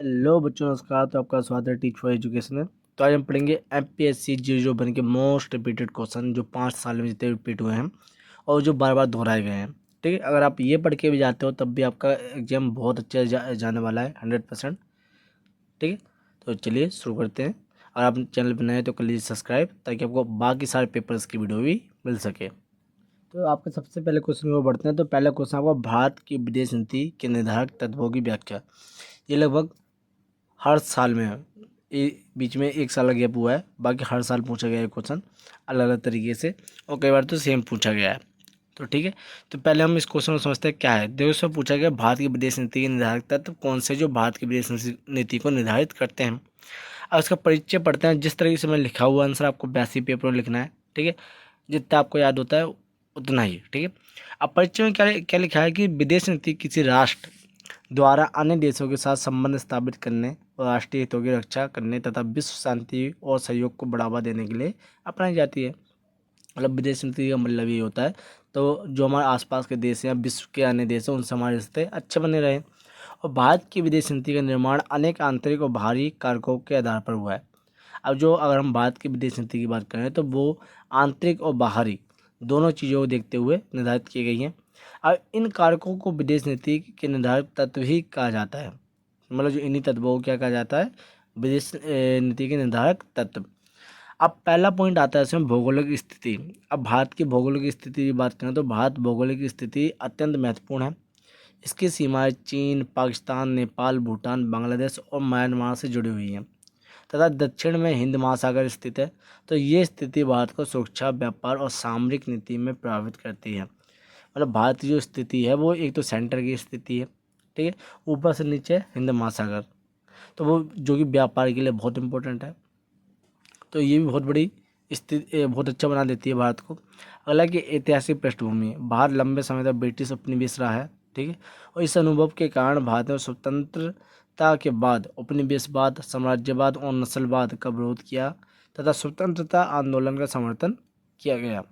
Hello बच्चों, नमस्कार। तो आपका स्वागत है टीच फॉर एजुकेशन में। तो आज हम पढ़ेंगे एमपीएससी जीरो बन के मोस्ट रिपीटेड क्वेश्चन जो 5 साल में जितने रिपीट हुए हैं और जो बार बार दोहराए गए हैं। ठीक है, अगर आप ये पढ़ के भी जाते हो तब भी आपका एग्जाम बहुत अच्छे जाने वाला है 100%। ठीक है, तो चलिए शुरू करते हैं। अगर आप चैनल पर नए हैं तो कर लीजिए सब्सक्राइब, ताकि आपको बाकी सारे पेपर्स की वीडियो भी मिल सके। तो आपके सबसे पहले क्वेश्चन को बढ़ते हैं। तो पहला क्वेश्चन आपका, भारत की विदेश नीति के निर्धारक तत्वों की व्याख्या। ये लगभग हर साल में है। बीच में एक साल का गैप हुआ है, बाकी हर साल पूछा गया है क्वेश्चन अलग अलग तरीके से, और कई बार तो सेम पूछा गया है। तो ठीक है, तो पहले हम इस क्वेश्चन को समझते हैं क्या है। देखो, इसमें पूछा गया भारत की विदेश नीति के निर्धारक तत्व कौन से जो भारत की विदेश नीति को निर्धारित करते हैं। अब इसका परिचय पढ़ते हैं। जिस तरीके से मैं लिखा हुआ आंसर आपको वैसे ही पेपर में लिखना है। ठीक है, जितना आपको याद होता है उतना ही। ठीक है, अब परिचय में क्या क्या लिखा है कि विदेश नीति किसी राष्ट्र द्वारा अन्य देशों के साथ संबंध स्थापित करने और राष्ट्रीय हितों की रक्षा करने तथा विश्व शांति और सहयोग को बढ़ावा देने के लिए अपनाई जाती है। मतलब विदेश नीति का मतलब ये होता है तो जो हमारे आसपास के देश हैं, विश्व के अन्य देश हैं, उनसे हमारे रिश्ते अच्छे बने रहे। और भारत की विदेश नीति का निर्माण अनेक आंतरिक और बाहरी कारकों के आधार पर हुआ है। अब जो अगर हम भारत की विदेश नीति की बात करें तो वो आंतरिक और बाहरी दोनों चीज़ों को देखते हुए निर्धारित की गई हैं। अब इन कारकों को विदेश नीति के निर्धारक तत्व ही कहा जाता है। मतलब जो इन्हीं तत्वों को क्या कहा जाता है, विदेश नीति के निर्धारक तत्व। अब पहला पॉइंट आता है इसमें भौगोलिक स्थिति। अब भारत की भौगोलिक स्थिति की बात करें तो भारत भौगोलिक स्थिति अत्यंत महत्वपूर्ण है। इसकी सीमाएं चीन, पाकिस्तान, नेपाल, भूटान, बांग्लादेश और म्यांमार से जुड़ी हुई हैं तथा दक्षिण में हिंद महासागर स्थित है। तो ये स्थिति भारत को सुरक्षा, व्यापार और सामरिक नीति में प्रभावित करती है। मतलब भारत की जो स्थिति है वो एक तो सेंटर की स्थिति है। ठीक है, ऊपर से नीचे हिंद महासागर, तो वो जो कि व्यापार के लिए बहुत इंपॉर्टेंट है। तो ये भी बहुत बड़ी स्थिति, बहुत अच्छा बना देती है भारत को। अगला कि ऐतिहासिक पृष्ठभूमि, भारत लंबे समय तक ब्रिटिश उपनिवेश रहा है। ठीक है, और इस अनुभव के कारण भारत ने स्वतंत्रता के बाद उपनिवेशवाद, साम्राज्यवाद और नस्लवाद का विरोध किया तथा स्वतंत्रता आंदोलन का समर्थन किया गया।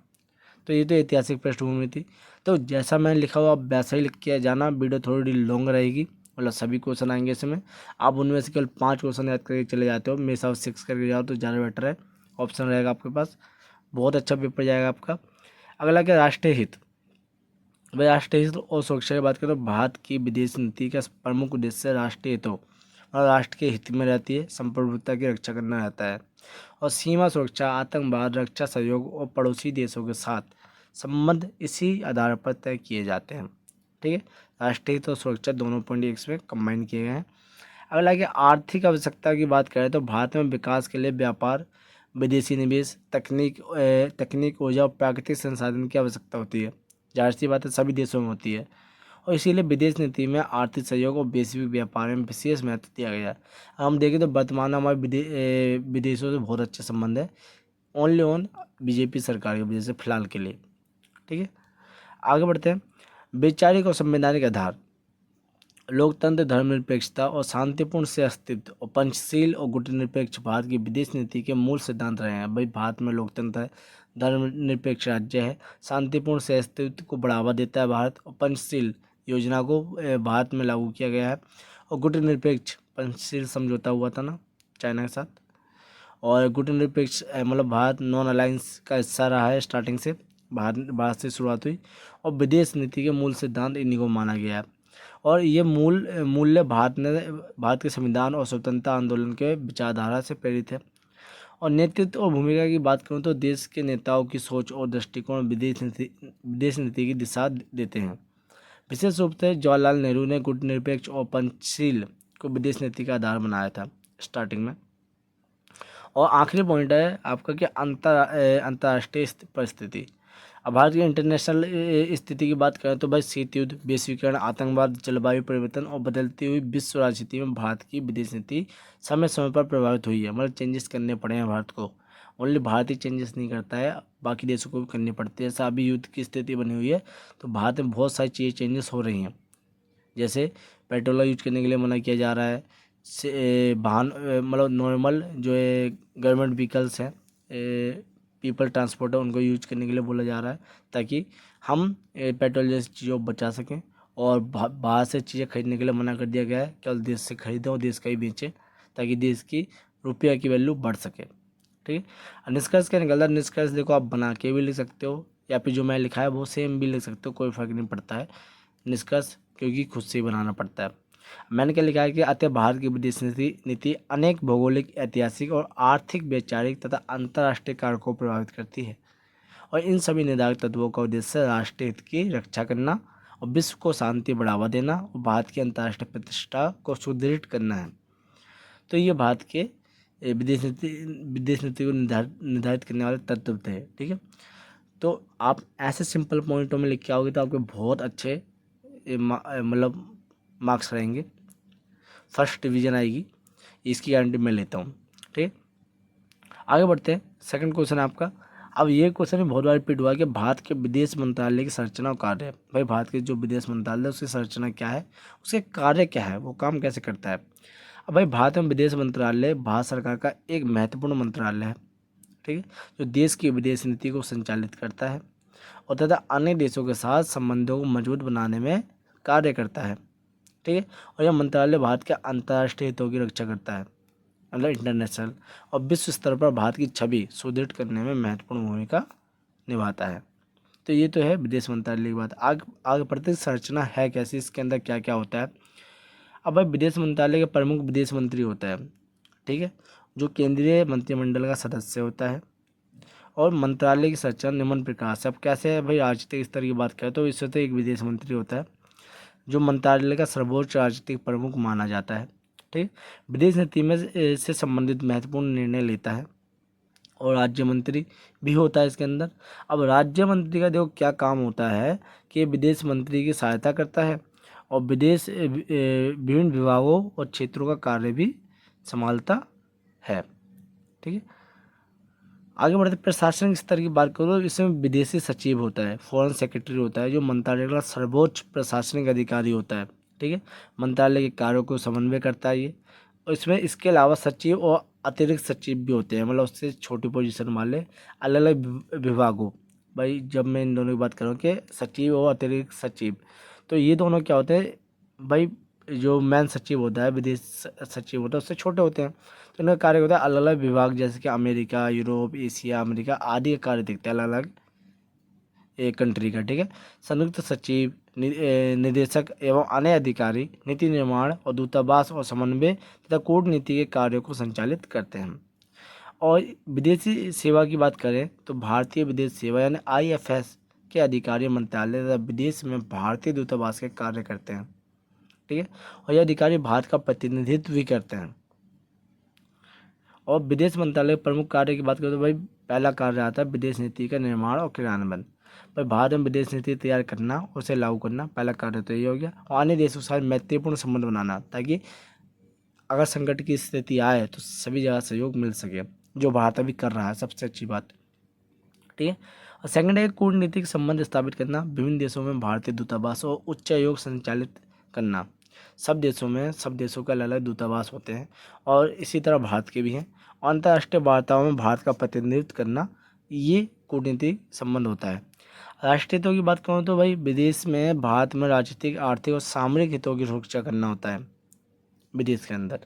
तो ये तो ऐतिहासिक पृष्ठभूमि थी। तो जैसा मैंने लिखा हुआ आप वैसा ही लिख के जाना। वीडियो थोड़ी लॉन्ग रहेगी, मतलब सभी क्वेश्चन आएंगे इसमें। आप उनमें से केवल 5 क्वेश्चन याद करके चले जाते हो, मेरे हिसाब से 6 करके जाओ तो ज़्यादा बेटर है। ऑप्शन रहेगा आपके पास, बहुत अच्छा पेपर जाएगा आपका। अगला क्या, राष्ट्रीय हित। भाई राष्ट्रीय हित और सुरक्षा की बात करें तो भारत की विदेश नीति का प्रमुख उद्देश्य राष्ट्रीय हितों और राष्ट्र के हित में रहती है, संप्रभुता की रक्षा करना रहता है। और सीमा सुरक्षा, आतंकवाद, रक्षा सहयोग और पड़ोसी देशों के साथ संबंध इसी आधार पर तय किए जाते हैं। ठीक है, राष्ट्रीय हित और सुरक्षा दोनों पॉइंट इसमें कंबाइन किए गए हैं। अगला कि आर्थिक आवश्यकता की बात करें तो भारत में विकास के लिए व्यापार, विदेशी निवेश, तकनीक, ऊर्जा और प्राकृतिक संसाधन की आवश्यकता होती है। जाहिर सी बात है, सभी देशों में होती है। और इसीलिए विदेश नीति में आर्थिक सहयोग और वैश्विक व्यापार में विशेष महत्व दिया गया है। हम देखें तो वर्तमान में हमारे विदेशों से बहुत अच्छे संबंध है, ओनली ऑन बीजेपी सरकार की वजह से फिलहाल के लिए। ठीक है, आगे बढ़ते हैं। वैचारिक और संवैधानिक आधार, लोकतंत्र, धर्मनिरपेक्षता और शांतिपूर्ण से अस्तित्व और पंचशील और गुटनिरपेक्ष भारत की विदेश नीति के मूल सिद्धांत रहे हैं। भाई भारत में लोकतंत्र है, धर्मनिरपेक्ष राज्य है, शांतिपूर्ण से अस्तित्व को बढ़ावा देता है भारत, और पंचशील योजना को भारत में लागू किया गया है। और गुटनिरपेक्ष, पंचशील समझौता हुआ था ना चाइना के साथ। और गुटनिरपेक्ष मतलब भारत नॉन अलायंस का हिस्सा रहा है स्टार्टिंग से, भारत से शुरुआत हुई। और विदेश नीति के मूल सिद्धांत इन्हीं को माना गया है। और ये मूल्य भारत के संविधान और स्वतंत्रता आंदोलन के विचारधारा से प्रेरित है। और नेतृत्व और भूमिका की बात करूँ तो देश के नेताओं की सोच और दृष्टिकोण विदेश नीति की दिशा देते हैं। विशेष रूप से जवाहरलाल नेहरू ने गुटनिरपेक्ष और पंचशील को विदेश नीति का आधार बनाया था स्टार्टिंग में। और आखिरी पॉइंट है आपका कि अंतर्राष्ट्रीय परिस्थिति। अब भारत की इंटरनेशनल स्थिति की बात करें तो भाई शीत युद्ध, वैश्वीकरण, आतंकवाद, जलवायु परिवर्तन और बदलती हुई विश्व राजनीति में भारत की विदेश नीति समय समय पर प्रभावित हुई है। मतलब चेंजेस करने पड़े हैं भारत को। ओनली भारत ही चेंजेस नहीं करता है, बाकी देशों को भी करनी पड़ती है। जैसा अभी युद्ध की स्थिति बनी हुई है तो भारत में बहुत सारी चीज़ें चेंजेस हो रही हैं। जैसे पेट्रोल का यूज करने के लिए मना किया जा रहा है। वाहन मतलब नॉर्मल जो है गवर्नमेंट व्हीकल्स हैं, पीपल ट्रांसपोर्ट है, उनको यूज करने के लिए बोला जा रहा है, ताकि हम पेट्रोल जैसी चीज़ों को बचा सकें। और बाहर से चीज़ें खरीदने के लिए मना कर दिया गया है। केवल देश से खरीदें और देश का ही बेचें, ताकि देश की रुपया की वैल्यू बढ़ सके। ठीक है। और निष्कर्ष क्या निकलता है? निष्कर्ष देखो, आप बना के भी लिख सकते हो या फिर जो मैं लिखा है वो सेम भी लिख सकते हो, कोई फ़र्क नहीं पड़ता है निष्कर्ष, क्योंकि खुद से ही बनाना पड़ता है। मैंने क्या लिखा है कि अतः भारत की विदेश नीति अनेक भौगोलिक, ऐतिहासिक और आर्थिक, वैचारिक तथा अंतर्राष्ट्रीय कारकों को प्रभावित करती है, और इन सभी निर्धारक तत्वों का उद्देश्य राष्ट्रीय हित की रक्षा करना और विश्व को शांति बढ़ावा देना और भारत की अंतर्राष्ट्रीय प्रतिष्ठा को सुदृढ़ करना है। तो ये भारत के विदेश नीति को निर्धारित करने वाले तत्व थे। ठीक है। तो आप ऐसे सिंपल पॉइंटों में लिख के आओगे तो आपके बहुत अच्छे मतलब मार्क्स रहेंगे, फर्स्ट डिवीज़न आएगी, इसकी गारंटी मैं लेता हूँ। ठीक है। आगे बढ़ते हैं। सेकंड क्वेश्चन है आपका। अब ये क्वेश्चन भी बहुत बार रिपीट हुआ है कि भारत के विदेश मंत्रालय की संरचना और कार्य। भाई भारत के जो विदेश मंत्रालय है उसकी संरचना क्या है, उसके कार्य क्या है, वो काम कैसे करता है। अब भाई भारत में विदेश मंत्रालय भारत सरकार का एक महत्वपूर्ण मंत्रालय है। ठीक है। जो देश की विदेश नीति को संचालित करता है और तथा अन्य देशों के साथ संबंधों को मजबूत बनाने में कार्य करता है। ठीक है। और यह मंत्रालय भारत के अंतर्राष्ट्रीय हितों की रक्षा करता है, मतलब इंटरनेशनल, और विश्व स्तर पर भारत की छवि सुदृढ़ करने में महत्वपूर्ण भूमिका निभाता है। तो ये तो है विदेश मंत्रालय की बात। आगे आगे बढ़ते, संरचना है कैसी, इसके अंदर क्या क्या होता है। अब भाई विदेश मंत्रालय के प्रमुख विदेश मंत्री होता है। ठीक है। जो केंद्रीय मंत्रिमंडल का सदस्य होता है। और मंत्रालय की संरचना निम्न प्रकार से। अब कैसे है भाई, राजनीतिक स्तर की बात करें तो इससे तो एक विदेश मंत्री होता है जो मंत्रालय का सर्वोच्च राजनीतिक प्रमुख माना जाता है। ठीक। विदेश नीति में से संबंधित महत्वपूर्ण निर्णय लेता है। और राज्य मंत्री भी होता है इसके अंदर। अब राज्य मंत्री का देखो क्या काम होता है कि विदेश मंत्री की सहायता करता है और विभिन्न विभागों और क्षेत्रों का कार्य भी संभालता है। ठीक है। आगे बढ़ते, प्रशासनिक स्तर की बात करो, इसमें विदेशी सचिव होता है, फॉरेन सेक्रेटरी होता है, जो मंत्रालय का सर्वोच्च प्रशासनिक अधिकारी होता है। ठीक है। मंत्रालय के कार्यों को समन्वय करता है ये। और इसमें इसके अलावा सचिव और अतिरिक्त सचिव भी होते हैं, मतलब उससे छोटी पोजीशन वाले अलग अलग विभागों। भाई जब मैं इन दोनों की बात करूँ कि सचिव और अतिरिक्त सचिव, तो ये दोनों क्या होते हैं भाई, जो मैन सचिव होता है, विदेश सचिव होता है, उससे छोटे होते हैं। तो इनका कार्य होता है अलग अलग विभाग, जैसे कि अमेरिका, यूरोप, एशिया, अमेरिका आदि का कार्य देखते हैं अलग अलग एक कंट्री का। ठीक है। संयुक्त सचिव, निदेशक एवं अन्य अधिकारी नीति निर्माण और दूतावास और समन्वय तथा कूटनीति के कार्यों को संचालित करते हैं। और विदेशी सेवा की बात करें तो भारतीय विदेश सेवा यानी IFS के अधिकारी मंत्रालय तथा विदेश में भारतीय दूतावास के कार्य करते हैं। ठीक है। और ये अधिकारी भारत का प्रतिनिधित्व भी करते हैं। और विदेश मंत्रालय के प्रमुख कार्य की बात करें तो भाई पहला कार्य आता है विदेश नीति का निर्माण और क्रियान्वयन। भाई भारत में विदेश नीति तैयार करना, उसे लागू करना, पहला कार्य तो ये हो गया। और अन्य देशों के साथ मैत्रीपूर्ण संबंध बनाना, ताकि अगर संकट की स्थिति आए तो सभी जगह सहयोग मिल सके, जो भारत अभी कर रहा है, सबसे अच्छी बात। ठीक है। और सेकंड है कूटनीतिक संबंध स्थापित करना, विभिन्न देशों में भारतीय दूतावास और उच्चायोग संचालित करना। सब देशों के अलग अलग दूतावास होते हैं और इसी तरह भारत के भी हैं। अंतर्राष्ट्रीय वार्ताओं में भारत का प्रतिनिधित्व करना, ये कूटनीतिक संबंध होता है। राष्ट्रीय हितों की बात करूँ तो भाई विदेश में भारत में राजनीतिक, आर्थिक और सामरिक हितों की सुरक्षा करना होता है विदेश के अंदर।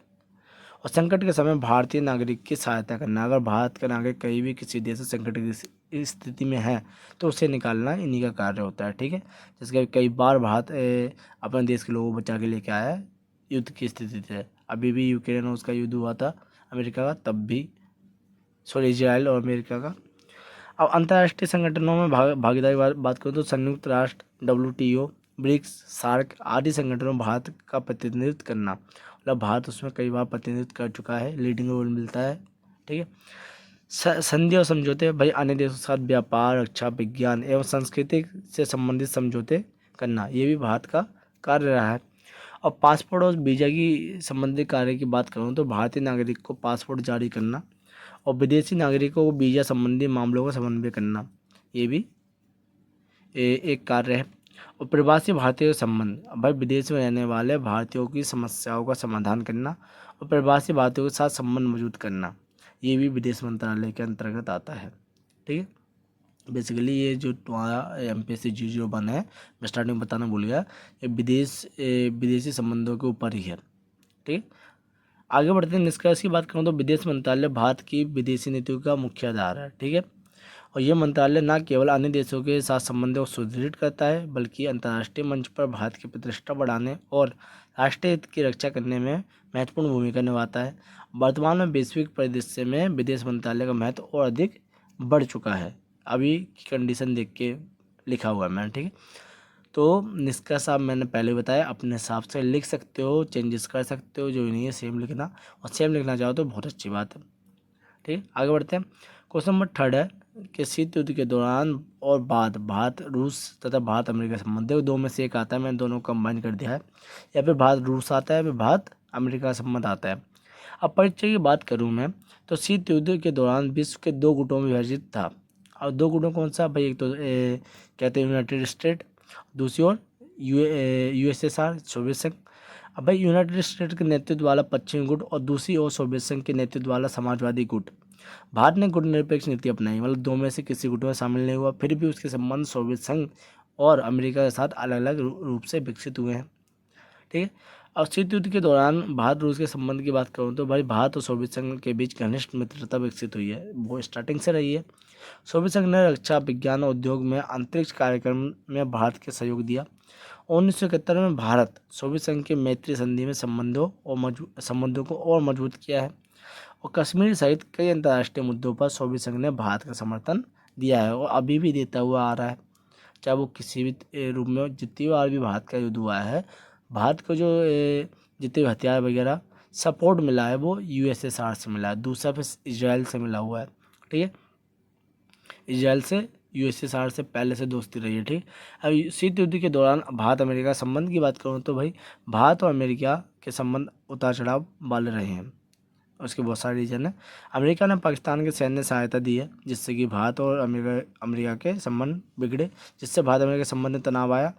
और संकट के समय भारतीय नागरिक की सहायता करना, अगर भारत का नागरिक कहीं भी किसी देश से संकट की स्थिति में है तो उसे निकालना इन्हीं का कार्य होता है। ठीक है। जैसे कि कई बार भारत अपने देश के लोगों को बचा के लेके आया है युद्ध की स्थिति से। अभी भी यूक्रेन और उसका युद्ध हुआ था अमेरिका का, तब भी, सॉरी, इजराइल और अमेरिका का। अब अंतर्राष्ट्रीय संगठनों में भागीदारी बात करूँ तो संयुक्त राष्ट्र, WTO, ब्रिक्स, सार्क आदि संगठनों में भारत का प्रतिनिधित्व करना, मतलब भारत उसमें कई बार प्रतिनिधित्व कर चुका है, लीडिंग रोल मिलता है। ठीक है। संधि और समझौते, भाई अन्य देशों के साथ व्यापार, रक्षा, विज्ञान एवं संस्कृति से संबंधित समझौते करना, ये भी भारत का कार्य रहा है। और पासपोर्ट और वीज़ा की संबंधित कार्य की बात करूँ तो भारतीय नागरिक को पासपोर्ट जारी करना और विदेशी नागरिकों को वीज़ा संबंधी मामलों का समन्वय करना, ये भी एक कार्य है। और प्रवासी भारतीयों के संबंध, भाई विदेश में रहने वाले भारतीयों की समस्याओं का समाधान करना और प्रवासी भारतीयों के साथ संबंध मजबूत करना, ये भी विदेश मंत्रालय के अंतर्गत आता है। ठीक है। बेसिकली ये जो तुम्हारा MPSC G01 है, मैं स्टार्टिंग में बताना भूल गया, ये विदेशी संबंधों के ऊपर ही है। ठीक, आगे बढ़ते हैं। निष्कर्ष की बात करूँ तो विदेश मंत्रालय भारत की विदेशी नीतियों का मुख्य आधार है। ठीक है, और यह मंत्रालय न केवल अन्य देशों के साथ संबंधों को सुदृढ़ करता है, बल्कि अंतर्राष्ट्रीय मंच पर भारत की प्रतिष्ठा बढ़ाने और राष्ट्रीय हित की रक्षा करने में महत्वपूर्ण भूमिका निभाता है। वर्तमान में वैश्विक परिदृश्य में विदेश मंत्रालय का महत्व और अधिक बढ़ चुका है। अभी की कंडीशन देख के लिखा हुआ है मैंने। ठीक है, तो निष्कर्ष आप मैंने पहले बताया, अपने हिसाब से लिख सकते हो, चेंजेस कर सकते हो, जो नहीं है सेम लिखना, और सेम लिखना चाहो तो बहुत अच्छी बात है। ठीक है, आगे बढ़ते हैं। क्वेश्चन नंबर 3 है कि शीत युद्ध के दौरान और बाद भारत रूस तथा भारत अमेरिका संबंध, देखो दो में से एक आता है, मैंने दोनों को कंबाइन कर दिया है, या फिर भारत रूस आता है या फिर भारत अमेरिका संबंध आता है। अब परिचय की बात करूँ मैं, तो शीत युद्ध के दौरान विश्व के 2 गुटों में विभाजित था। और 2 गुटों कौन सा भाई, एक तो कहते हैं यूनाइटेड स्टेट, दूसरी ओर USSR सोवियत संघ। अब भाई यूनाइटेड स्टेट के नेतृत्व वाला पश्चिमी गुट और दूसरी ओर सोवियत संघ के नेतृत्व वाला समाजवादी गुट। भारत ने गुटनिरपेक्ष नीति अपनाई, मतलब दो में से किसी गुट में शामिल नहीं हुआ, फिर भी उसके संबंध सोवियत संघ और अमेरिका के साथ अलग अलग रूप से विकसित हुए हैं। ठीक है, अब शीत युद्ध के दौरान भारत रूस के संबंध की बात करूँ तो भाई भारत और सोवियत संघ के बीच घनिष्ठ मित्रता विकसित हुई है, वो स्टार्टिंग से रही है। सोवियत संघ ने रक्षा विज्ञान और उद्योग में अंतरिक्ष कार्यक्रम में भारत के सहयोग दिया। 1971 में भारत सोवियत संघ के मैत्री संधि में संबंधों को और मजबूत किया है, और कश्मीर सहित कई अंतर्राष्ट्रीय मुद्दों पर सोवियत संघ ने भारत का समर्थन दिया है और अभी भी देता हुआ आ रहा है। चाहे वो किसी भी रूप में, जितनी बार भी भारत का युद्ध हुआ है, भारत को जो जितने भी हथियार वगैरह सपोर्ट मिला है वो USSR से मिला है, दूसरा फिर इजराइल से मिला हुआ है। ठीक है, इजराइल से USSR से पहले से दोस्ती रही है। ठीक, अब शीत युद्ध के दौरान भारत अमेरिका संबंध की बात करूँ तो भाई भारत और अमेरिका के संबंध उतार चढ़ाव वाले रहे हैं, उसके बहुत सारे रीजन है। अमेरिका ने पाकिस्तान के सैन्य सहायता दी है, जिससे कि भारत और अमेरिका के संबंध बिगड़े, जिससे भारत अमेरिका के संबंध में तनाव आया।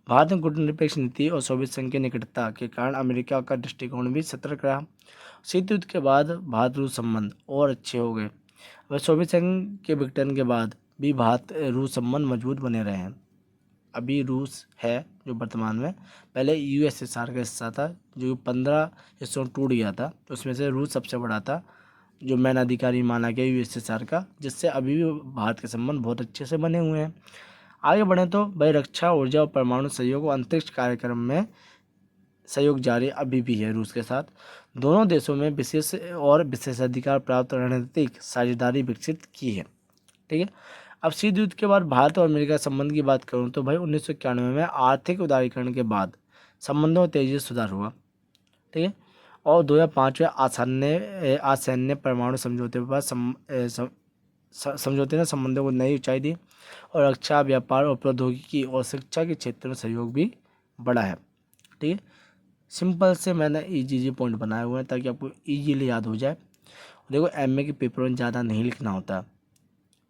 भारत में गुटनिरपेक्ष नीति और सोवियत संघ की निकटता के कारण अमेरिका का दृष्टिकोण भी सतर्क रहा। शीत युद्ध के बाद भारत रूस संबंध और अच्छे हो गए। वह सोवियत संघ के विघटन के बाद भी भारत रूस संबंध मजबूत बने रहे हैं। अभी रूस है जो वर्तमान में, पहले USSR का हिस्सा था जो 15 हिस्सों में टूट गया था, उसमें से रूस सबसे बड़ा था जो मैन अधिकारी माना गया USSR का, जिससे अभी भी भारत के संबंध बहुत अच्छे से बने हुए हैं। आगे बढ़ें तो भाई रक्षा, ऊर्जा और परमाणु सहयोग और अंतरिक्ष कार्यक्रम में सहयोग जारी अभी भी है रूस के साथ। दोनों देशों में विशेष और विशेषाधिकार प्राप्त रणनीतिक साझेदारी विकसित की है। ठीक है, अब शीत युद्ध के बाद भारत और अमेरिका संबंध की बात करूं तो भाई 1991 में आर्थिक उदारीकरण के बाद संबंधों में तेजी से सुधार हुआ। ठीक है, और 2005 में असैन्य परमाणु समझौते पर समझौते ने संबंधों को नई ऊंचाई दी, और रक्षा, व्यापार और प्रौद्योगिकी और शिक्षा के क्षेत्र में सहयोग भी बढ़ा है। ठीक है, सिंपल से मैंने इजी पॉइंट बनाए हुए हैं ताकि आपको इजीली याद हो जाए। देखो MA के पेपर में ज़्यादा नहीं लिखना होता।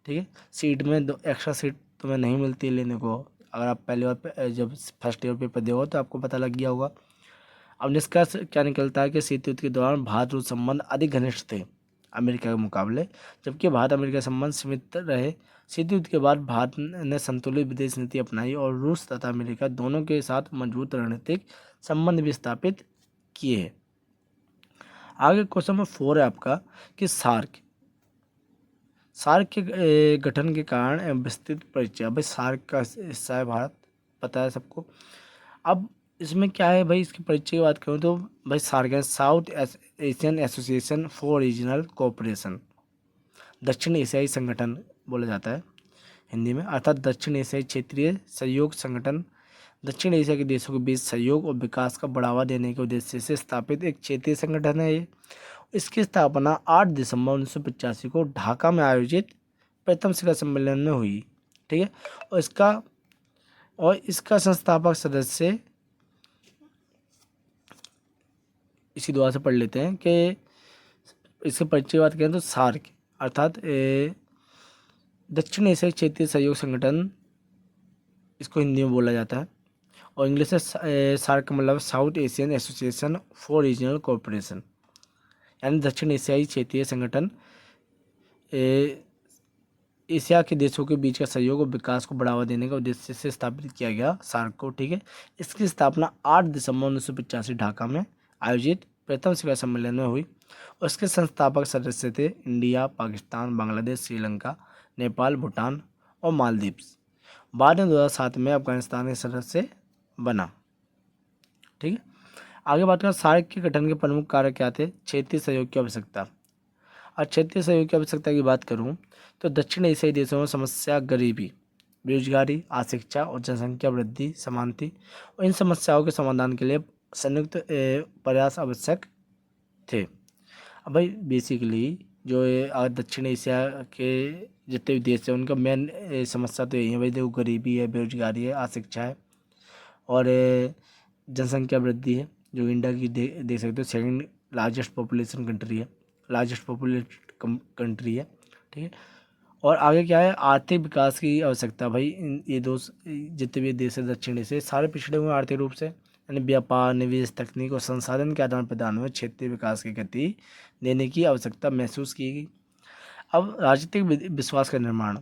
ठीक है, सीट में दो एक्स्ट्रा सीट तुम्हें नहीं मिलती लेने को, अगर आप पहली बार जब फर्स्ट ईयर पेपर दोगे तो आपको पता लग गया होगा। अब निष्कर्ष क्या निकलता है कि शीत युद्ध के दौरान भारत रूस संबंध अधिक घनिष्ठ थे अमेरिका के मुकाबले, जबकि भारत अमेरिका संबंध सीमित रहे। शीत युद्ध के बाद भारत ने संतुलित विदेश नीति अपनाई और रूस तथा अमेरिका दोनों के साथ मजबूत रणनीतिक संबंध भी स्थापित किए। आगे क्वेश्चन नंबर 4 है आपका कि सार्क के गठन के कारण विस्तृत परिचय। भाई सार्क का हिस्सा है भारत, पता है सबको। अब इसमें क्या है भाई, इसके परिचय की बात करूँ तो भाई सार्क है south Asian association for regional cooperation, दक्षिण एशियाई संगठन बोला जाता है हिंदी में, अर्थात दक्षिण एशियाई क्षेत्रीय सहयोग संगठन। दक्षिण एशिया के देशों के बीच सहयोग और विकास का बढ़ावा देने के उद्देश्य से स्थापित एक क्षेत्रीय संगठन है ये। इसकी स्थापना 8 दिसंबर 1985 को ढाका में आयोजित प्रथम शिखर सम्मेलन में हुई। ठीक है, और इसका संस्थापक सदस्य, इसी दुआ से पढ़ लेते हैं कि इसके परिचय की बात करें तो सार्क अर्थात दक्षिण एशियाई क्षेत्रीय सहयोग संगठन, इसको हिंदी में बोला जाता है, और इंग्लिश से सार्क का मतलब south Asian association for regional cooperation, यानी दक्षिण एशियाई क्षेत्रीय संगठन एशिया के देशों के बीच का सहयोग और विकास को बढ़ावा देने का उद्देश्य से स्थापित किया गया सार्क को। ठीक है, इसकी स्थापना 8 दिसंबर 1985 ढाका में आयोजित प्रथम शिखर सम्मेलन में हुई। उसके संस्थापक सदस्य थे इंडिया, पाकिस्तान, बांग्लादेश, श्रीलंका, नेपाल, भूटान और मालदीव्स। बाद में 2007 में अफगानिस्तान के सदस्य बना। ठीक है, आगे बात करें सार्क के गठन के प्रमुख कार्य क्या थे। क्षेत्रीय सहयोग की आवश्यकता। और क्षेत्रीय सहयोग की आवश्यकता की बात करूं तो दक्षिण एशियाई देशों में समस्या गरीबी, बेरोजगारी, अशिक्षा और जनसंख्या वृद्धि समान थी, और इन समस्याओं के समाधान के लिए संयुक्त प्रयास आवश्यक थे। अब भाई बेसिकली जो दक्षिण एशिया के जितने भी देश हैं उनका मेन समस्या तो यही है भाई, देखो गरीबी है, बेरोजगारी है, अशिक्षा है और जनसंख्या वृद्धि है। जो इंडिया की देख सकते हो सेकंड लार्जेस्ट पॉपुलेशन कंट्री है, लार्जेस्ट पॉपुलेटेड कंट्री है। ठीक है, और आगे क्या है, आर्थिक विकास की आवश्यकता। भाई ये जितने भी देश है दक्षिण एशिया सारे पिछड़े हुए हैं आर्थिक रूप से, यानी व्यापार, निवेश, तकनीक और संसाधन के आदान प्रदान में क्षेत्रीय विकास की गति देने की आवश्यकता महसूस की गई। अब राजनीतिक विश्वास का निर्माण।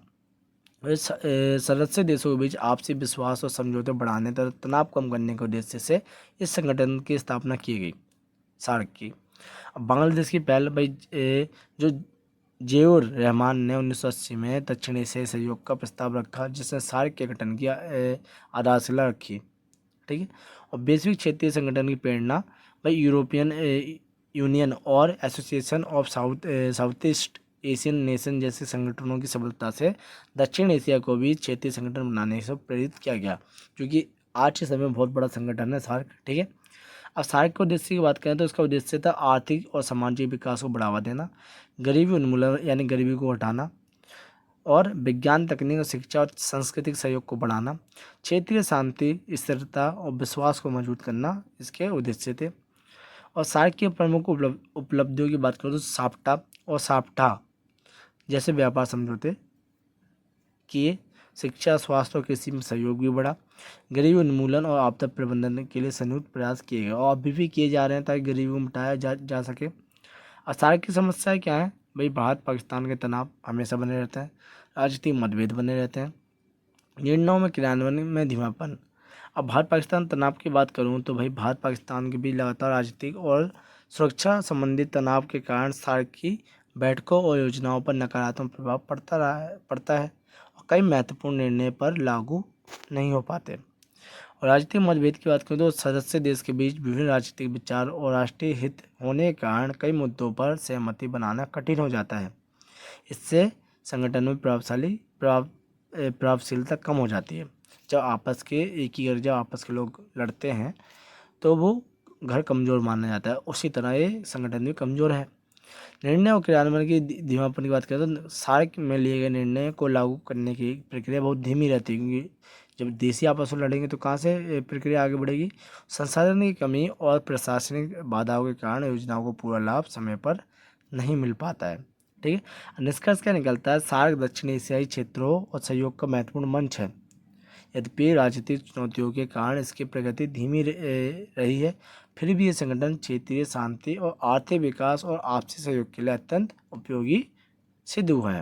सदस्य देशों के बीच आपसी विश्वास और समझौते बढ़ाने तथा तनाव कम करने के उद्देश्य से इस संगठन की स्थापना की गई, सार्क की। अब बांग्लादेश की पहल भाई जो जियाउर रहमान ने 1980 में दक्षिण एशियाई सहयोग का प्रस्ताव रखा, जिसने सार्क के गठन की आधारशिला रखी। ठीक है, और वैश्विक क्षेत्रीय संगठन की प्रेरणा भाई यूरोपियन यूनियन और association of south east Asian nation जैसे संगठनों की सफलता से दक्षिण एशिया को भी क्षेत्रीय संगठन बनाने से प्रेरित किया गया, क्योंकि आज के समय में बहुत बड़ा संगठन है सार्क। ठीक है, अब सार्क के उद्देश्य की बात करें तो इसका उद्देश्य था आर्थिक और सामाजिक विकास को बढ़ावा देना, गरीबी उन्मूलन यानी गरीबी को हटाना, और विज्ञान, तकनीक और शिक्षा और सांस्कृतिक सहयोग को बढ़ाना, क्षेत्रीय शांति, स्थिरता और विश्वास को मजबूत करना इसके उद्देश्य थे। और सार्क की प्रमुख उपलब्धियों की बात करूँ तो साप्टा और साप्टा जैसे व्यापार समझौते किए, शिक्षा, स्वास्थ्य और कृषि में सहयोग भी बढ़ा, गरीबी उन्मूलन और आपदा प्रबंधन के लिए संयुक्त प्रयास किए गए और अभी भी किए जा रहे हैं ताकि गरीबी को मिटाया जा सके। और सार्क की समस्याएं क्या है भाई, भारत पाकिस्तान के तनाव हमेशा बने रहते हैं, राजनीतिक मतभेद बने रहते हैं, निर्णयों में क्रियान्वयन में धीमापन। अब भारत पाकिस्तान तनाव की बात करूं तो भाई भारत पाकिस्तान के बीच लगातार राजनीतिक और सुरक्षा संबंधित तनाव के कारण सार्क की बैठकों और योजनाओं पर नकारात्मक प्रभाव पड़ता है और कई महत्वपूर्ण निर्णय पर लागू नहीं हो पाते। और राजनीतिक मतभेद की बात करें तो सदस्य देश के बीच विभिन्न राजनीतिक विचार और राष्ट्रीय हित होने के कारण कई मुद्दों पर सहमति बनाना कठिन हो जाता है। इससे संगठन में प्रभावशीलता कम हो जाती है। जब आपस के लोग लड़ते हैं तो वो घर कमज़ोर माना जाता है, उसी तरह ये संगठन भी कमज़ोर है। निर्णय और क्रियान्वयन की धीमापन की बात करें तो सार्क में लिए गए निर्णय को लागू करने की प्रक्रिया बहुत धीमी रहती है, क्योंकि जब देशी आपस में लड़ेंगे तो कहाँ से प्रक्रिया आगे बढ़ेगी। संसाधन की कमी और प्रशासनिक बाधाओं के कारण योजनाओं को पूरा लाभ समय पर नहीं मिल पाता है। ठीक है, निष्कर्ष क्या निकलता है, सार्क दक्षिण एशियाई क्षेत्रों और सहयोग का महत्वपूर्ण मंच है। यद्यपि राजनीतिक चुनौतियों के कारण इसकी प्रगति धीमी रही है, फिर भी ये संगठन क्षेत्रीय शांति और आर्थिक विकास और आपसी सहयोग के लिए अत्यंत उपयोगी सिद्ध हुआ है।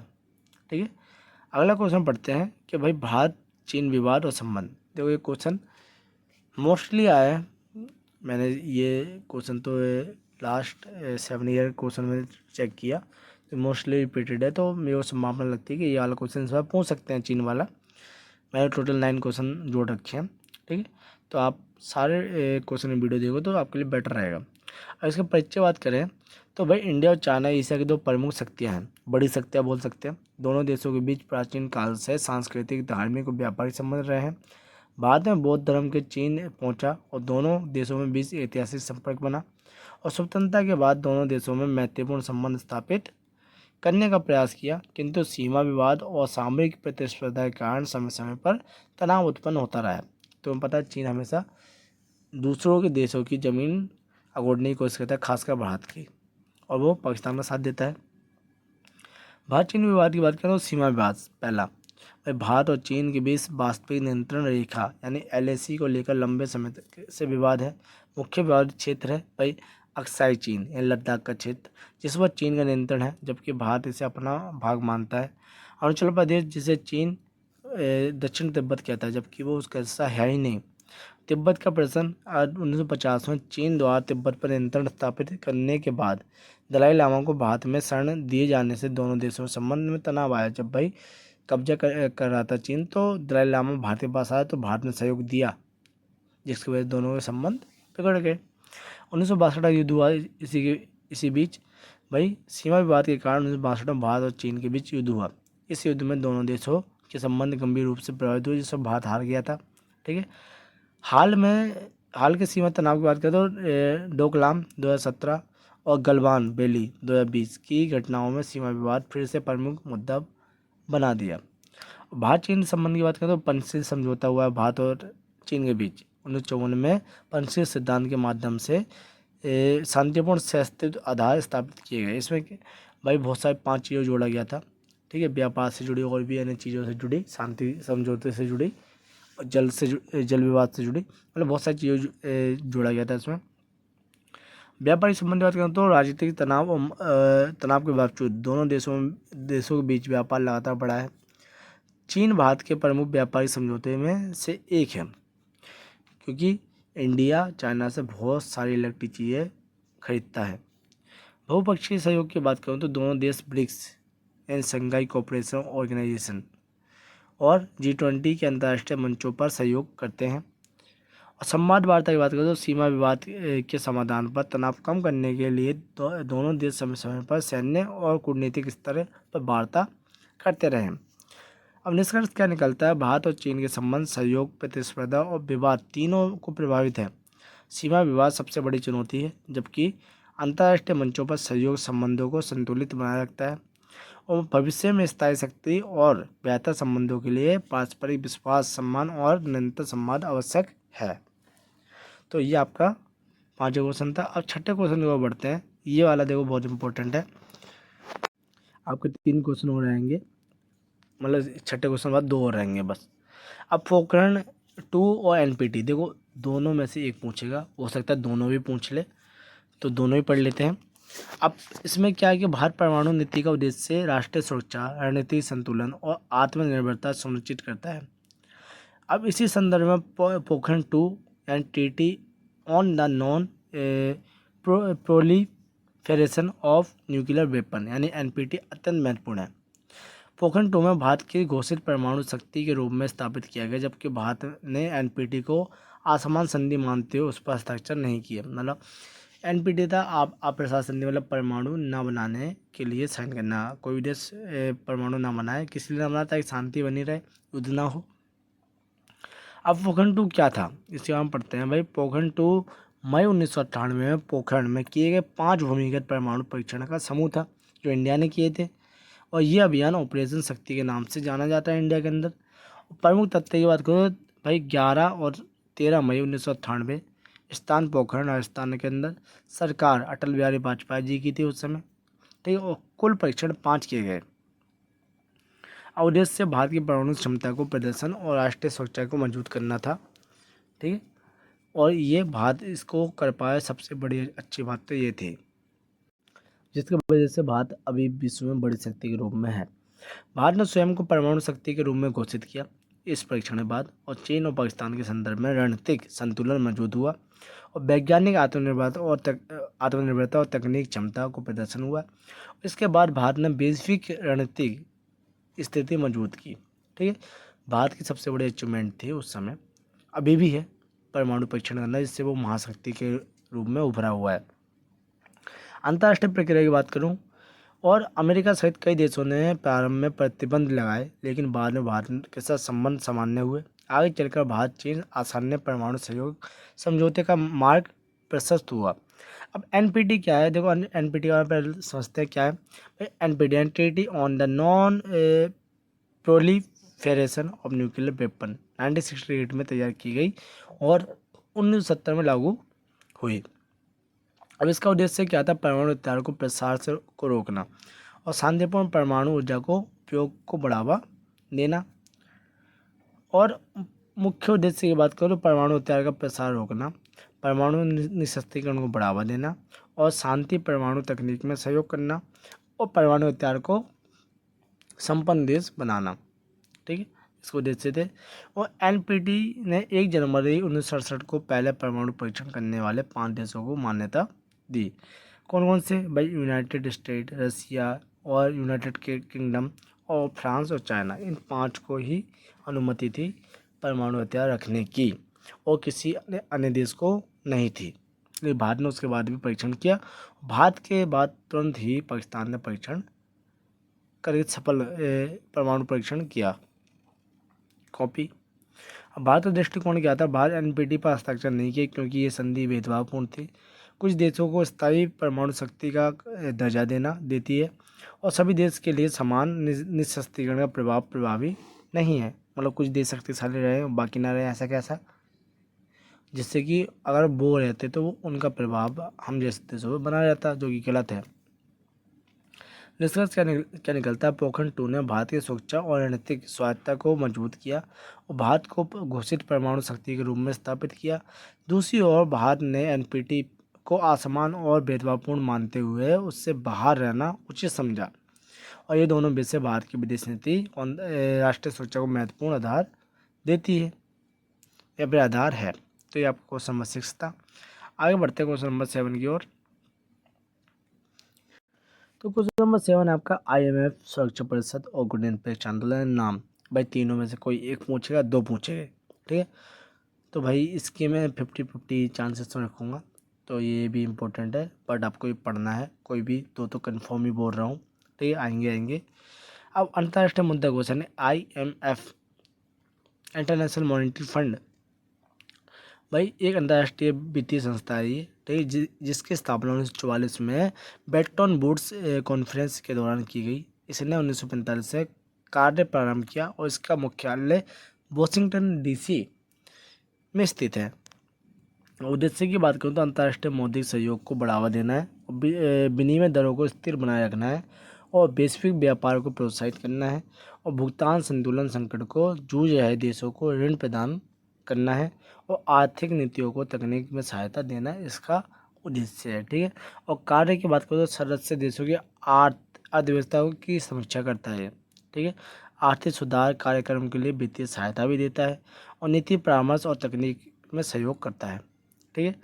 ठीक है, अगला क्वेश्चन पढ़ते हैं कि भाई भारत चीन विवाद और संबंध। देखो ये क्वेश्चन मोस्टली आया है, मैंने ये क्वेश्चन तो लास्ट 7 ईयर क्वेश्चन में चेक किया तो मोस्टली रिपीटेड है, तो मेरे को संभावना लगती है कि ये वाला क्वेश्चन इस बार पूछ सकते हैं चीन वाला। मैंने टोटल 9 क्वेश्चन जोड़ रखे हैं। ठीक है, तो आप सारे क्वेश्चन में वीडियो देखो तो आपके लिए बेटर रहेगा। और इसके परिचय बात करें तो भाई इंडिया और चाइना एशिया की दो प्रमुख शक्तियाँ हैं, बड़ी शक्तियाँ बोल सकते हैं। दोनों देशों के बीच प्राचीन काल से सांस्कृतिक, धार्मिक और व्यापारिक संबंध रहे हैं। बाद में बौद्ध धर्म के चीन पहुंचा और दोनों देशों में बीच ऐतिहासिक संपर्क बना, और स्वतंत्रता के बाद दोनों देशों में मैत्रीपूर्ण संबंध स्थापित करने का प्रयास किया, किंतु सीमा विवाद और सामरिक प्रतिस्पर्धा के कारण समय समय पर तनाव उत्पन्न होता रहा है। तुम्हें पता है चीन हमेशा दूसरों के देशों की ज़मीन अगोड़ने की कोशिश करता है, खासकर भारत की, और वो पाकिस्तान का साथ देता है। भारत चीन विवाद की बात करें तो सीमा विवाद पहला भाई, भारत और चीन के बीच वास्तविक नियंत्रण रेखा यानी LAC को लेकर लंबे समय से विवाद है। मुख्य विवाद क्षेत्र है भाई अक्साई चीन यानी लद्दाख का क्षेत्र, जिस पर चीन का नियंत्रण है, जबकि भारत इसे अपना भाग मानता है। अरुणाचल प्रदेश जिसे चीन दक्षिण तिब्बत कहता है, जबकि वो उसका हिस्सा है ही नहीं। तिब्बत का प्रश्न 1950 में चीन द्वारा तिब्बत पर नियंत्रण स्थापित करने के बाद दलाई लामा को भारत में शरण दिए जाने से दोनों देशों में संबंध में तनाव आया। जब भाई कब्जा कर रहा था चीन, तो दलाई लामा भारत के पास आया तो भारत ने सहयोग दिया, जिसकी वजह से दोनों के संबंध बिगड़ गए। 1962 का युद्ध हुआ इसी बीच भाई सीमा विवाद के कारण 1962 में भारत और चीन के बीच युद्ध हुआ। इस युद्ध में दोनों देशों के संबंध गंभीर रूप से प्रभावित हुए, जिससे भारत हार गया था। ठीक है, हाल के सीमा तनाव की बात करें तो डोकलाम 2017 और गलवान वैली 2020 की घटनाओं में सीमा विवाद फिर से प्रमुख मुद्दा बना दिया। भारत चीन संबंध की बात करें तो पंचशील समझौता हुआ है भारत और चीन के बीच 1954 में। पंचशील सिद्धांत के माध्यम से शांतिपूर्ण सशस्त्र आधार स्थापित किए गए। इसमें भाई बहुत सारे 5 चीज़ें जोड़ा गया था। ठीक है, व्यापार से जुड़ी और भी अन्य चीज़ों से जुड़ी, शांति समझौते से जुड़ी, जल विवाद से जुड़ी, मतलब बहुत सारी चीज़ें जोड़ा गया था इसमें। व्यापारिक संबंध की बात करें तो राजनीतिक तनाव और तनाव के बावजूद दोनों देशों के बीच व्यापार लगातार बढ़ा है। चीन भारत के प्रमुख व्यापारिक समझौते में से एक है, क्योंकि इंडिया चाइना से बहुत सारी इलेक्ट्रिक चीज़ें खरीदता है। बहुपक्षीय सहयोग की बात करूँ तो दोनों देश BRICS and Shanghai Cooperation Organisation और G20 के अंतर्राष्ट्रीय मंचों पर सहयोग करते हैं। और संवाद वार्ता की बात करें तो सीमा विवाद के समाधान पर तनाव कम करने के लिए दोनों देश समय समय पर सैन्य और कूटनीतिक स्तर पर वार्ता करते रहे। अब निष्कर्ष क्या निकलता है? भारत और चीन के संबंध सहयोग, प्रतिस्पर्धा और विवाद तीनों को प्रभावित है। सीमा विवाद सबसे बड़ी चुनौती है, जबकि अंतर्राष्ट्रीय मंचों पर सहयोग संबंधों को संतुलित बनाए रखता है। और भविष्य में स्थायी शक्ति और बेहतर संबंधों के लिए पारस्परिक विश्वास, सम्मान और निरंतर संवाद आवश्यक है। तो ये आपका 5वां क्वेश्चन था। अब 6ठे क्वेश्चन की ओर बढ़ते हैं। ये वाला देखो बहुत इंपॉर्टेंट है। आपके 3 क्वेश्चन हो रहेंगे, मतलब 6ठे क्वेश्चन बाद 2 और रहेंगे बस। अब पोखरण 2 और NPT देखो, दोनों में से एक पूछेगा, हो सकता है दोनों भी पूछ ले, तो दोनों ही पढ़ लेते हैं। अब इसमें क्या है कि भारत परमाणु नीति का उद्देश्य राष्ट्रीय सुरक्षा, रणनीतिक संतुलन और आत्मनिर्भरता सुनिश्चित करता है। अब इसी संदर्भ में Pokhran 2 and TT on the non proliferation of nuclear weapon यानी NPT अत्यंत महत्वपूर्ण है। पोखरण 2 में भारत की घोषित परमाणु शक्ति के रूप में स्थापित किया गया, जबकि भारत ने NPT को असमान संधि मानते हुए उस पर हस्ताक्षर नहीं किया। मतलब NPT था आप अप्रसार संधि, मतलब परमाणु न बनाने के लिए साइन करना। कोई भी देश परमाणु ना बनाए, किसी लिए ना बनाए ताकि शांति बनी रहे, युद्ध ना हो। अब पोखरण 2 क्या था, इसके हम पढ़ते हैं भाई। पोखरण 2 मई 1998 में पोखरण में किए गए 5 भूमिगत परमाणु परीक्षण का समूह था, जो इंडिया ने किए थे। और ये अभियान ऑपरेशन शक्ति के नाम से जाना जाता है इंडिया के अंदर। प्रमुख तथ्य की बात करो भाई, 11 और 13 मई 1998 स्थान पोखरण राजस्थान के अंदर सरकार अटल बिहारी वाजपेयी जी की थी उस समय। ठीक है, और कुल परीक्षण 5 किए गए। उद्देश्य भारत की परमाणु क्षमता को प्रदर्शन और राष्ट्रीय सुरक्षा को मजबूत करना था। ठीक है, और ये भारत इसको कर पाया, सबसे बड़ी अच्छी बात तो ये थी, जिसकी वजह से भारत अभी विश्व में बड़ी शक्ति के रूप में है। भारत ने स्वयं को परमाणु शक्ति के रूप में घोषित किया इस परीक्षण के बाद, और चीन और पाकिस्तान के संदर्भ में रणनीतिक संतुलन मौजूद हुआ और वैज्ञानिक आत्मनिर्भरता और तकनीक क्षमता को प्रदर्शन हुआ। इसके बाद भारत ने वैश्विक रणनीतिक स्थिति मजबूत की। ठीक है, भारत की सबसे बड़ी अचीवमेंट थी उस समय, अभी भी है, परमाणु परीक्षण करना, जिससे वो महाशक्ति के रूप में उभरा हुआ है। अंतर्राष्ट्रीय प्रक्रिया की बात करूं, और अमेरिका सहित कई देशों ने प्रारंभ में प्रतिबंध लगाए, लेकिन बाद में भारत के साथ संबंध सामान्य हुए। आगे चलकर भारत चीन आसान्य परमाणु सहयोग समझौते का मार्ग प्रशस्त हुआ। अब NPT क्या है, देखो NPT का पहले समझते हैं क्या है। NPT treaty on the non proliferation of nuclear weapon 1968 में तैयार की गई और 1970 में लागू हुई। अब इसका उद्देश्य क्या था? परमाणु हथियार को प्रसार से को रोकना और शांतिपूर्ण परमाणु ऊर्जा को उपयोग को बढ़ावा देना। और मुख्य उद्देश्य की बात करो तो परमाणु हथियार का प्रसार रोकना, परमाणु निशस्त्रीकरण को बढ़ावा देना और शांति परमाणु तकनीक में सहयोग करना और परमाणु हथियार को संपन्न देश बनाना, ठीक है, इसको उद्देश्य थे। और एनपीटी ने 1 जनवरी 1967 को पहले परमाणु परीक्षण करने वाले 5 देशों को मान्यता दी। कौन कौन से भाई? यूनाइटेड स्टेट, रसिया और यूनाइटेड किंगडम और फ्रांस और चाइना, इन 5 को ही अनुमति थी परमाणु हथियार रखने की, और किसी अन्य देश को नहीं थी। लेकिन भारत ने उसके बाद भी परीक्षण किया। भारत के बाद तुरंत ही पाकिस्तान ने परीक्षण करके सफल परमाणु परीक्षण किया। कॉपी। अब भारत का दृष्टिकोण क्या था? भारत एनपीटी पर हस्ताक्षर नहीं किए क्योंकि ये संधि भेदभावपूर्ण थी। कुछ देशों को स्थायी परमाणु शक्ति का दर्जा देती है और सभी देश के लिए समान निशस्त्रीकरण का प्रभाव प्रभावी नहीं है। मतलब कुछ देश शक्तिशाली रहे बाकी ना रहे, ऐसा कैसा? जिससे कि अगर वो रहते तो उनका प्रभाव हम जैसे देशों पर बना रहता, जो कि गलत है। निष्कर्ष क्या निकलता है? पोखरण 2 ने भारत की सुरक्षा और रणनीतिक स्वायत्तता को मजबूत किया और भारत को घोषित परमाणु शक्ति के रूप में स्थापित किया। दूसरी ओर भारत ने एनपीटी को असमान और भेदभावपूर्ण मानते हुए उससे बाहर रहना उचित समझा, और ये दोनों विषय भारत की विदेश नीति और राष्ट्रीय सुरक्षा को महत्वपूर्ण आधार देती है या फिर आधार है। तो ये आपको क्वेश्चन नंबर 6 था। आगे बढ़ते हैं क्वेश्चन नंबर 7 की ओर। तो क्वेश्चन नंबर 7 है आपका IMF, सुरक्षा परिषद और गुड निरपेक्ष आंदोलन नाम। भाई तीनों में से कोई एक पूछेगा, 2 पूछेगा, ठीक है। तो भाई इसके मैं 50-50 चांसेस तो रखूँगा, तो ये भी इम्पोर्टेंट है, बट आपको ये पढ़ना है। कोई भी तो कन्फर्म ही बोल रहा हूँ, ठीक है, आएंगे। अब अंतर्राष्ट्रीय मुद्रा क्वेश्चन है। IMF, इंटरनेशनल मॉनिटरी फंड, भाई एक अंतर्राष्ट्रीय वित्तीय संस्था है ये, ठीक है, जिसकी स्थापना 1944 में ब्रेटन वुड्स कॉन्फ्रेंस के दौरान की गई। इसने 1945 से कार्य प्रारंभ किया और इसका मुख्यालय वॉशिंगटन DC में स्थित है। उद्देश्य की बात करूँ तो अंतर्राष्ट्रीय मौद्रिक सहयोग को बढ़ावा देना है, विनिमय दरों को स्थिर बनाए रखना है और वैश्विक व्यापार को प्रोत्साहित करना है और भुगतान संतुलन संकट को जूझ रहे देशों को ऋण प्रदान करना है और आर्थिक नीतियों को तकनीक में सहायता देना इसका उद्देश्य है, ठीक है। और कार्य की बात करूँ तो सदस्य देशों की अर्थव्यवस्था की समीक्षा करता है, ठीक है, आर्थिक सुधार कार्यक्रम के लिए वित्तीय सहायता भी देता है और नीति परामर्श और तकनीक में सहयोग करता है, ठीक है।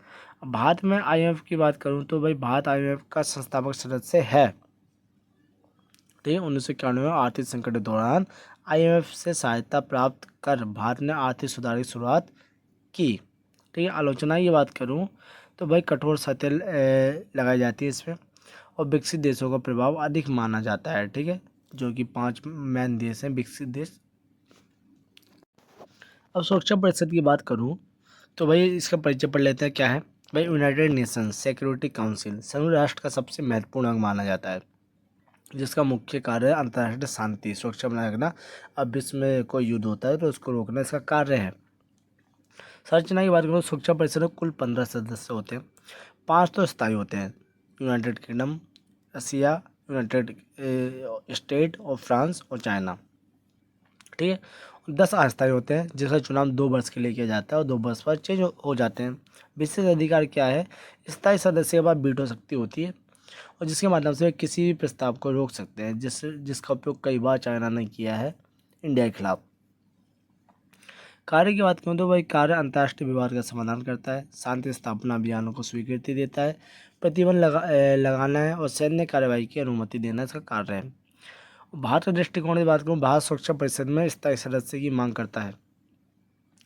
अब भारत में IMF की बात करूँ तो भाई भारत IMF का संस्थापक सदस्य है, ठीक है। 1991 में आर्थिक संकट के दौरान IMF से सहायता प्राप्त कर भारत ने आर्थिक सुधार की शुरुआत की, ठीक है। आलोचना की बात करूँ तो भाई कठोर शर्तें लगाई जाती है इसमें और विकसित देशों का प्रभाव अधिक माना जाता है, ठीक है, जो कि 5 मेन देश हैं विकसित देश। अब सुरक्षा परिषद की बात करूँ तो भाई इसका परिचय पढ़ लेते हैं। क्या है भाई? यूनाइटेड नेशन सिक्योरिटी काउंसिल संयुक्त राष्ट्र का सबसे महत्वपूर्ण अंग माना जाता है, जिसका मुख्य कार्य है अंतर्राष्ट्रीय शांति सुरक्षा बनाए रखना। अब विश्व में कोई युद्ध होता है तो उसको रोकना इसका कार्य है। संरचना की बात करूँ, सुरक्षा परिषद में कुल 15 सदस्य होते हैं। 5 तो स्थायी होते हैं, यूनाइटेड किंगडम, रसिया, यूनाइटेड स्टेट और फ्रांस और चाइना, ठीक है। 10 अस्थायी होते हैं जिसका चुनाव 2 वर्ष के लिए किया जाता है और 2 वर्ष बाद चेंज हो जाते हैं। विशेष अधिकार क्या है? स्थायी सदस्य के पास वीटो शक्ति होती है और जिसके माध्यम से वे किसी भी प्रस्ताव को रोक सकते हैं जिसका उपयोग कई बार चाइना ने किया है इंडिया के खिलाफ। कार्य की बात करूँ तो भाई कार्य अंतर्राष्ट्रीय विवाद का समाधान करता है, शांति स्थापना अभियानों को स्वीकृति देता है, प्रतिबंध लगाना है और सैन्य कार्रवाई की अनुमति देना इसका कार्य है। भारत के दृष्टिकोण की बात करूँ, भारत सुरक्षा परिषद में स्थायी सदस्य की मांग करता है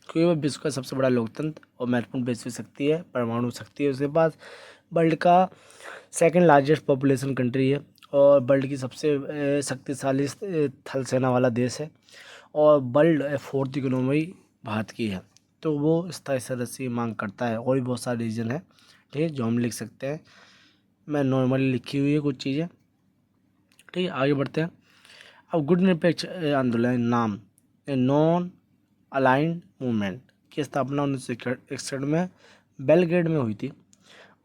क्योंकि वह विश्व का सबसे बड़ा लोकतंत्र और महत्वपूर्ण वैश्विक शक्ति है, परमाणु शक्ति है उसके पास, वर्ल्ड का सेकंड लार्जेस्ट पॉपुलेशन कंट्री है और वर्ल्ड की सबसे शक्तिशाली थल सेना वाला देश है और वर्ल्ड 4th इकोनॉमी भारत की है। तो वो स्थायी सदस्य की मांग करता है। और भी बहुत सारे रीजन है, ठीक है, जो हम लिख सकते हैं। मैं नॉर्मली लिखी हुई है कुछ चीज़ें, ठीक है। आगे बढ़ते हैं। अब गुट निरपेक्ष आंदोलन नाम नॉन अलाइंड मूवमेंट की स्थापना 1961 में बेलग्रेड में हुई थी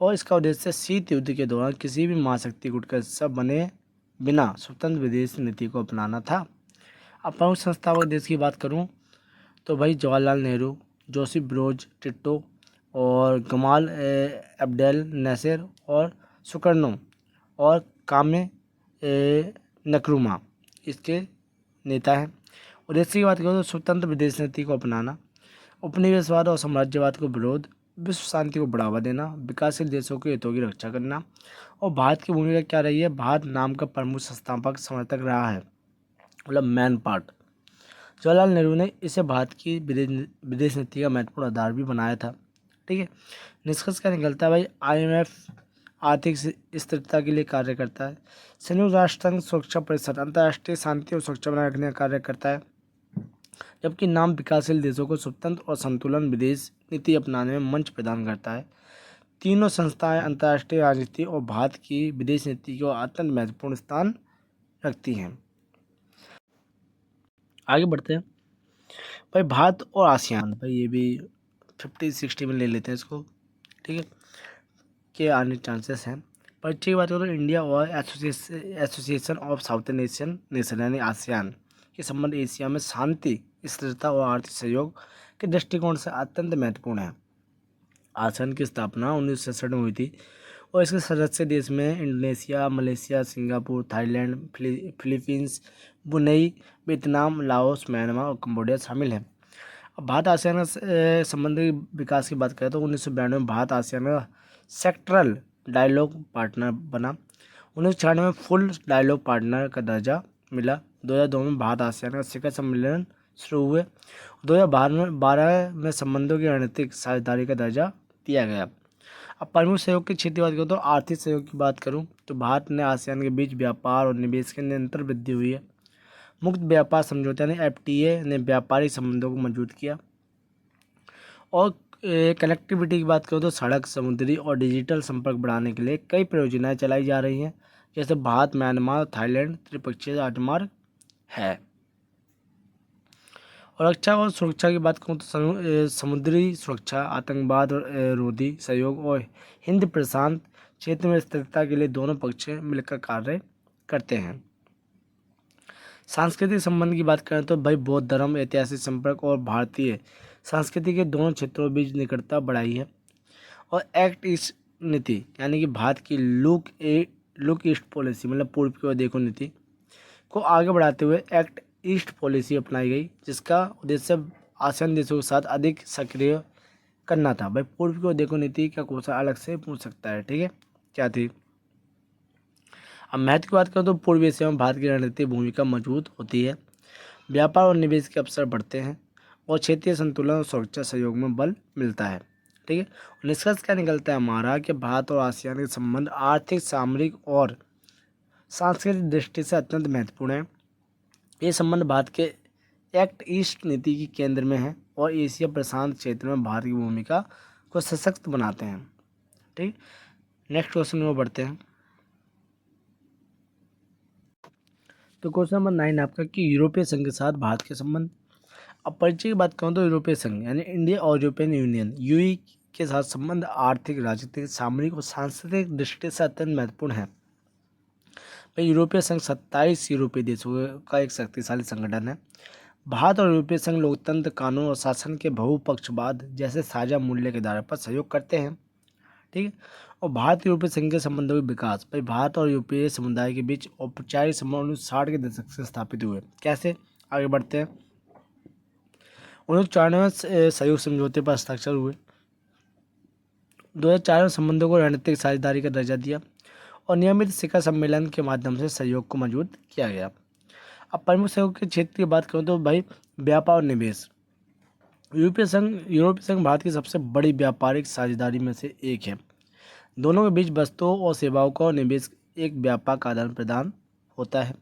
और इसका उद्देश्य शीत युद्ध के दौरान किसी भी महाशक्ति गुट का हिस्सा बने बिना स्वतंत्र विदेश नीति को अपनाना था। अब प्रमुख संस्थापक देश की बात करूं तो भाई Jawaharlal Nehru, Josip Broz Tito और गमाल अब्देल नैसर और सुकर्नो और कामे नक्रुमा इसके नेता हैं। उद्देश्य की बात करें तो स्वतंत्र विदेश नीति को अपनाना, उपनिवेशवाद और साम्राज्यवाद को विरोध, विश्व शांति को बढ़ावा देना, विकासशील देशों के हितों की रक्षा करना। और भारत की भूमिका क्या रही है? भारत नाम का प्रमुख संस्थापक समर्थक रहा है, मतलब मैन पार्ट। जवाहरलाल नेहरू ने इसे भारत की विदेश नीति का महत्वपूर्ण आधार भी बनाया था। ठीक है, निष्कर्ष क्या निकलता है भाई? IMF आर्थिक स्थिरता के लिए कार्य करता है। संयुक्त राष्ट्र संघ सुरक्षा परिषद अंतर्राष्ट्रीय शांति और सुरक्षा बनाए रखने का कार्य करता है, जबकि नाम विकासशील देशों को स्वतंत्र और संतुलन विदेश नीति अपनाने में मंच प्रदान करता है। तीनों संस्थाएं अंतर्राष्ट्रीय राजनीति और भारत की विदेश नीति को अत्यंत महत्वपूर्ण स्थान रखती हैं। आगे बढ़ते हैं भाई, भारत और आसियान, भाई ये भी 50-60 में ले लेते हैं इसको। ठीक है, के आने चांसेस हैं। परिचय की बात करें तो इंडिया और association of southern Asian nation यानी आसियान के संबंध एशिया में शांति, स्थिरता और आर्थिक सहयोग के दृष्टिकोण से अत्यंत महत्वपूर्ण है। आसियान की स्थापना 1967 में हुई थी और इसके सदस्य देश में Indonesia, Malaysia, Singapore, Thailand, Philippines, Brunei, Vietnam, Laos, Myanmar और कंबोडिया शामिल हैं। अब भारत आसियान का संबंधी विकास की बात करें तो 1992 में भारत आसियान का सेक्टरल डायलॉग पार्टनर बना। 1996 में फुल डायलॉग पार्टनर का दर्जा मिला। 2002 में भारत आसियान का शिखर सम्मेलन शुरू हुए। 2012 में संबंधों की रणनीतिक साझेदारी का दर्जा दिया गया। अब प्रमुख सहयोग की क्षेत्र की बात करूँ तो आर्थिक सहयोग की बात करूँ तो भारत ने आसियान के बीच व्यापार और निवेश के निरंतर वृद्धि हुई है। मुक्त व्यापार समझौता यानी FTA ने व्यापारिक संबंधों को मजबूत किया। और कनेक्टिविटी की बात करूँ तो सड़क, समुद्री और डिजिटल संपर्क बढ़ाने के लिए कई परियोजनाएं चलाई जा रही हैं, जैसे भारत, म्यांमार, थाईलैंड त्रिपक्षीय राजमार्ग है। और रक्षा और सुरक्षा की बात करूँ तो समुद्री सुरक्षा, आतंकवाद और रोधी सहयोग और हिंद प्रशांत क्षेत्र में स्थिरता के लिए दोनों पक्ष मिलकर कार्य करते हैं। सांस्कृतिक संबंध की बात करें तो भाई बौद्ध धर्म, ऐतिहासिक संपर्क और भारतीय संस्कृति के दोनों क्षेत्रों के बीच निकटता बढ़ाई है। और एक्ट ईस्ट नीति यानी कि भारत की लुक ईस्ट पॉलिसी, मतलब पूर्व की ओर देखो नीति को आगे बढ़ाते हुए एक्ट ईस्ट पॉलिसी अपनाई गई, जिसका उद्देश्य आसियान देशों के साथ अधिक सक्रिय करना था। भाई पूर्व की ओर देखो नीति का क्वेश्चन अलग से पूछ सकता है। ठीक है, क्या थी? अब महत्व की बात करें तो पूर्व एशिया में भारत की रणनीतिक भूमिका मजबूत होती है, व्यापार और निवेश के अवसर बढ़ते हैं और क्षेत्रीय संतुलन और सुरक्षा सहयोग में बल मिलता है। ठीक है, निष्कर्ष क्या निकलता है हमारा कि भारत और आसियान के संबंध आर्थिक, सामरिक और सांस्कृतिक दृष्टि से अत्यंत महत्वपूर्ण है। ये संबंध भारत के एक्ट ईस्ट नीति के केंद्र में है और एशिया प्रशांत क्षेत्र में भारत की भूमिका को सशक्त बनाते हैं। ठीक, नेक्स्ट क्वेश्चन में बढ़ते हैं। तो क्वेश्चन नंबर 9 आपका कि यूरोपीय संघ के साथ भारत के संबंध। अब परिचय की बात करूँ तो यूरोपीय संघ यानी इंडिया और यूरोपियन यूनियन यूई के साथ संबंध आर्थिक, राजनीतिक, सामरिक और सांस्कृतिक दृष्टि से अत्यंत महत्वपूर्ण है। भाई यूरोपीय संघ 27 यूरोपीय देशों का एक शक्तिशाली संगठन है। भारत और यूरोपीय संघ लोकतंत्र, कानून और शासन के बहुपक्षवाद जैसे साझा मूल्य के आधार पर सहयोग करते हैं। ठीक है, और भारत यूरोपीय संघ के संबंधों के विकास, भाई भारत और यूरोपीय समुदाय के बीच औपचारिक संबंध 1960 के दशक से स्थापित हुए। कैसे? आगे बढ़ते हैं। 1994 में सहयोग समझौते पर हस्ताक्षर हुए। 2004 में संबंधों को रणनीतिक साझेदारी का दर्जा दिया और नियमित शिखर सम्मेलन के माध्यम से सहयोग को मजबूत किया गया। अब प्रमुख सहयोग के क्षेत्र की बात करूँ तो भाई व्यापार और निवेश। यूरोपीय संघ भारत की सबसे बड़ी व्यापारिक साझेदारी में से एक है। दोनों के बीच वस्तुओं और सेवाओं का निवेश एक व्यापक आदान प्रदान होता है।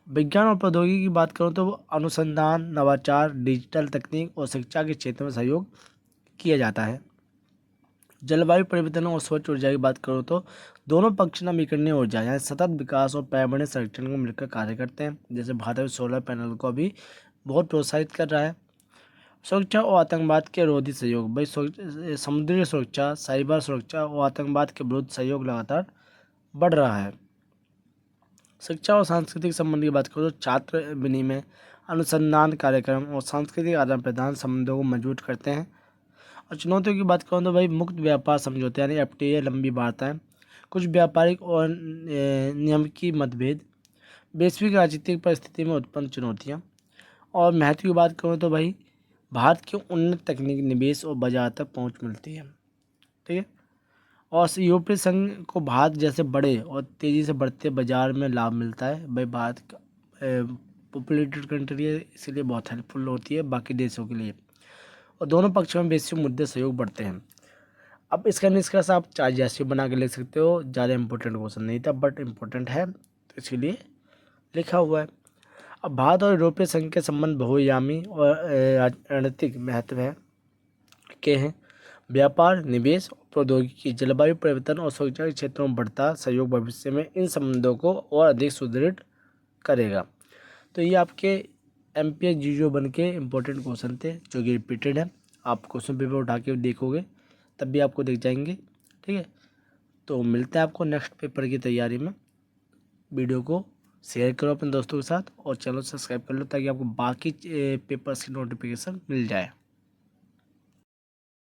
विज्ञान और प्रौद्योगिकी की बात करूँ तो अनुसंधान, नवाचार, डिजिटल तकनीक और शिक्षा के क्षेत्र में सहयोग किया जाता है। जलवायु परिवर्तन और स्वच्छ ऊर्जा की बात करूँ तो दोनों पक्ष नवीकरणीय ऊर्जा यानी सतत विकास और पर्यावरण संरक्षण को मिलकर कार्य करते हैं। जैसे भारत सोलर पैनल को अभी बहुत प्रोत्साहित कर रहा है। सुरक्षा और आतंकवाद के विरोधी सहयोग, भाई समुद्री सुरक्षा, साइबर सुरक्षा और आतंकवाद के विरुद्ध सहयोग लगातार बढ़ रहा है। शिक्षा और सांस्कृतिक संबंध की बात करूँ तो छात्र विनिमय, अनुसंधान कार्यक्रम और सांस्कृतिक आदान प्रदान संबंधों को मजबूत करते हैं। और चुनौतियों की बात करूँ तो भाई मुक्त व्यापार समझौते यानी FTA, लंबी वार्ताएं, कुछ व्यापारिक और नियम की मतभेद, वैश्विक राजनीतिक परिस्थिति में उत्पन्न चुनौतियाँ। और महत्व की बात करूँ तो भाई भारत की उन्नत तकनीक, निवेश और बाजार तक पहुँच मिलती है। ठीक है। और यूरोपीय संघ को भारत जैसे बड़े और तेज़ी से बढ़ते बाजार में लाभ मिलता है। भाई भारत का पॉपुलेटेड कंट्री है, इसीलिए बहुत हेल्पफुल होती है बाकी देशों के लिए। और दोनों पक्षों में वैश्विक मुद्दे सहयोग बढ़ते हैं। अब इसका निष्कर्ष आप चार जैसे बना के लिख सकते हो। ज़्यादा इंपॉर्टेंट क्वेश्चन नहीं था बट इम्पोर्टेंट है, तो इसीलिए लिखा हुआ है। अब भारत और यूरोपीय संघ के संबंध बहुआयामी और रणनीतिक महत्व है के हैं। व्यापार, निवेश, प्रौद्योगिकी, जलवायु परिवर्तन और सुरक्षा के क्षेत्रों में बढ़ता सहयोग भविष्य में इन संबंधों को और अधिक सुदृढ़ करेगा। तो ये आपके एमपीएस जीरो बन के इम्पोर्टेंट क्वेश्चन थे जो कि रिपीटेड है। आप क्वेश्चन पेपर उठा के देखोगे तब भी आपको दिख जाएंगे। ठीक है। तो मिलते हैं आपको नेक्स्ट पेपर की तैयारी में। वीडियो को शेयर करो अपने दोस्तों के साथ और चैनल सब्सक्राइब कर लो ताकि आपको बाकी पेपर्स की नोटिफिकेशन मिल जाए।